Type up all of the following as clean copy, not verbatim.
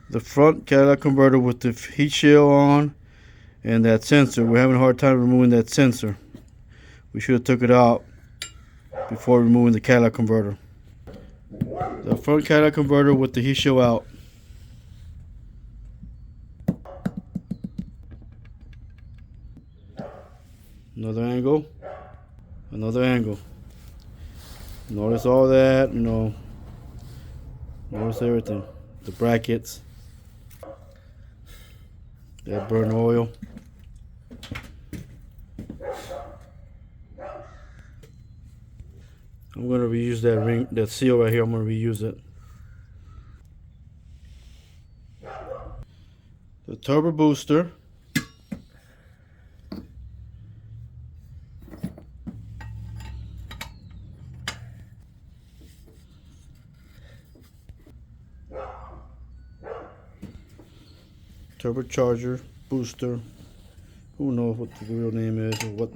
The front catalytic converter with the heat shield on and that sensor. We're having a hard time removing that sensor. We should have took it out before removing the catalytic converter. The front catalytic converter with the heat shield out. Another angle. Another angle. Notice all that, notice everything. The brackets. That burnt oil. I'm going to reuse that ring, that seal right here. I'm going to reuse it. The turbo booster. Turbocharger booster. Who knows what the real name is or what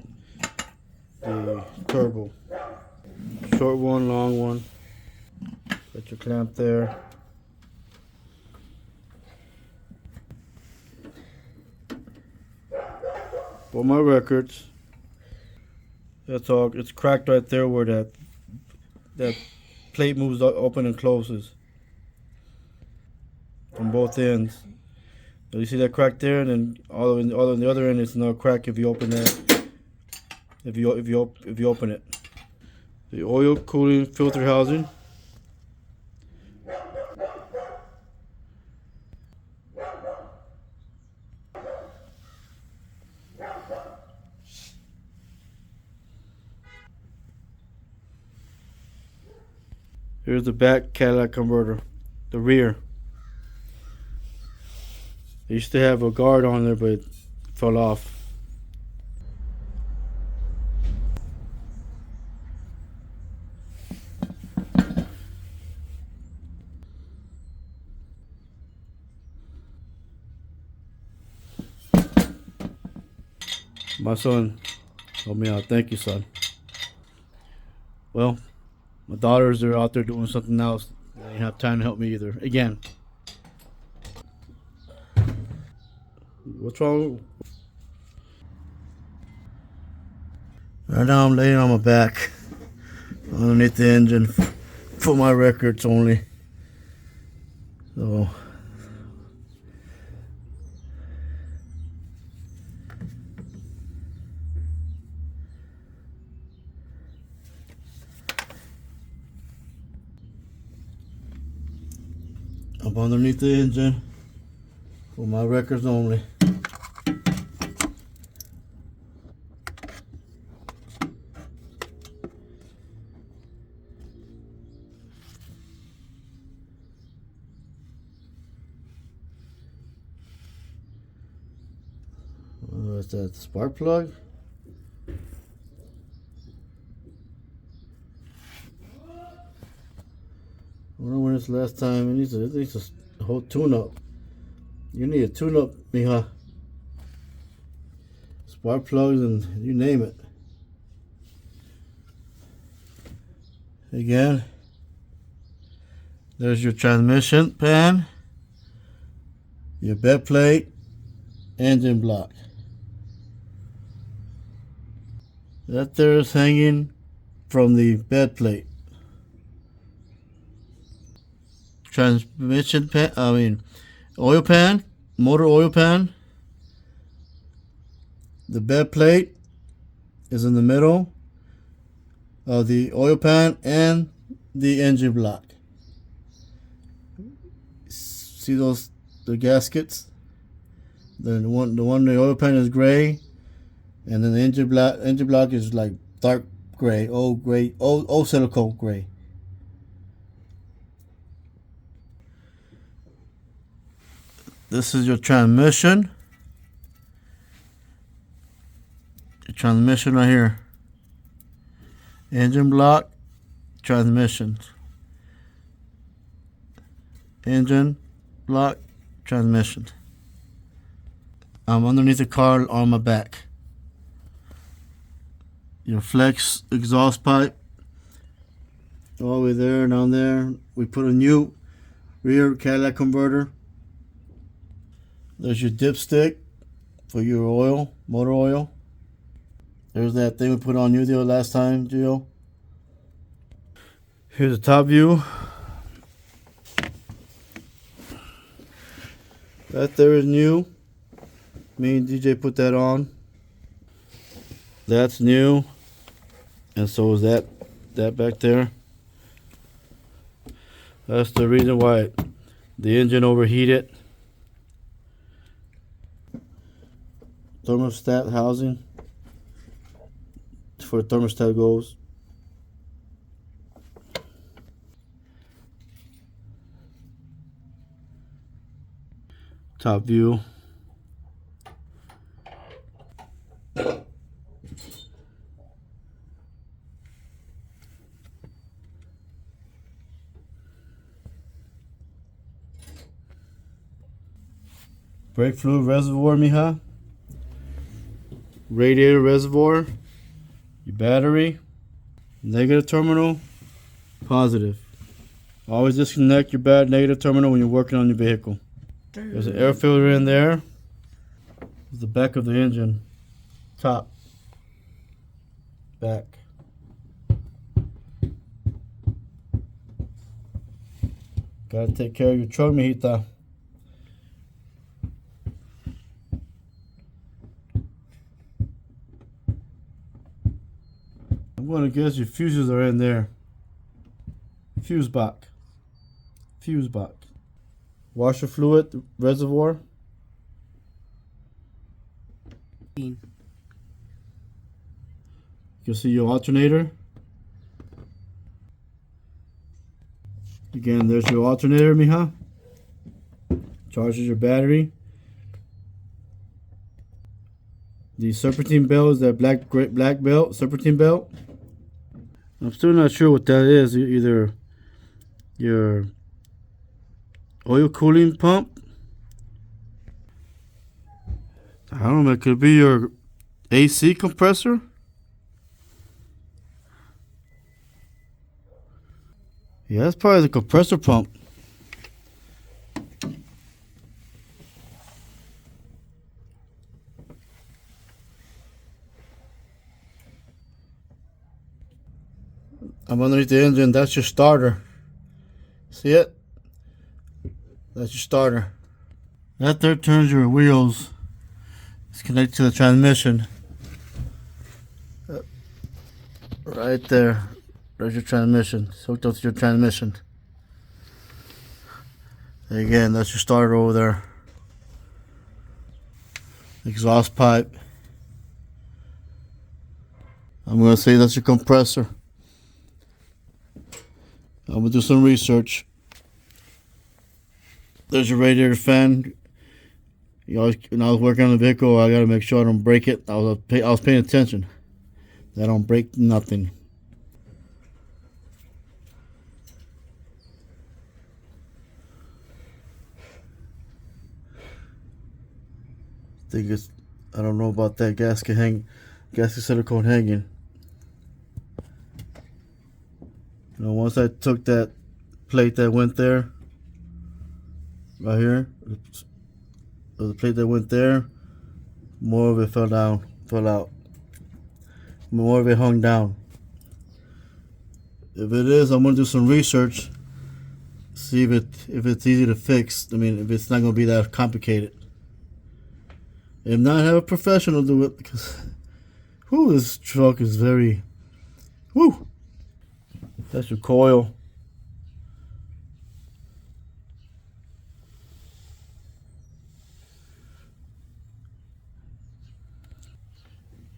the turbo. Short one, long one. Got your clamp there. For my records, that's all. It's cracked right there where that plate moves open and closes from both ends. So you see that crack there, and then all on the other end is another crack if you open that. If you open it. The oil cooling filter housing. Here's the back catalytic converter, the rear. They used to have a guard on there, but it fell off. My son helped me out. Thank you, son. Well, my daughters are out there doing something else. They didn't have time to help me either. Again. What's wrong? Right now I'm laying on my back underneath the engine for my records only. So I'm underneath the engine for my records only. What's that, spark plug? I wonder when it's the last time. It needs a whole tune-up. You need a tune-up, mija. Spark plugs and you name it. Again, there's your transmission pan, your bed plate, engine block. That there is hanging from the bed plate. Transmission pan, oil pan, motor oil pan. The bed plate is in the middle of the oil pan and the engine block. See the gaskets? The oil pan is gray, and then the engine block is like dark gray, old silicone gray. This is your transmission. Your transmission right here. Engine block, transmission. Engine block, transmission. I'm underneath the car on my back. Your flex exhaust pipe. All the way there, down there. We put a new rear catalytic converter There's your dipstick for your oil, motor oil. There's that thing we put on you the last time, Gio. Here's the top view. That there is new. Me and DJ put that on. That's new. And so is that back there. That's the reason why the engine overheated. Thermostat housing. For the thermostat goes. Top view. Brake fluid reservoir, mija. Radiator reservoir. Your battery. Negative terminal. Positive. Always disconnect your bad negative terminal when you're working on your vehicle. There's an air filter in there. There's the back of the engine. Top. Back. Gotta take care of your truck, mijita. I'm gonna guess your fuses are in there. Fuse box. Fuse box. Washer fluid reservoir. You can see your alternator. Again, there's your alternator, mija. Charges your battery. The serpentine belt is that black belt, serpentine belt. I'm still not sure what that is. Either your oil cooling pump. I don't know. It could be your AC compressor. Yeah, that's probably the compressor pump. I'm underneath the engine. That's your starter. See it? That's your starter. That there turns your wheels. It's connected to the transmission. Right there. There's your transmission. It's hooked up to your transmission. And again, that's your starter over there. Exhaust pipe. I'm going to say that's your compressor. I'm going to do some research. There's your radiator fan. When I was working on the vehicle, I got to make sure I don't break it. I was paying attention. I don't break nothing. I don't know about that gasket silicone hanging. You know, once I took that plate that went there, right here, the plate that went there, more of it fell out. More of it hung down. If it is, I'm gonna do some research, see if it's easy to fix. I mean, if it's not gonna be that complicated. If not, have a professional do it, because this truck is very, That's your coil.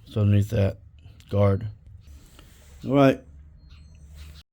It's underneath that guard. All right,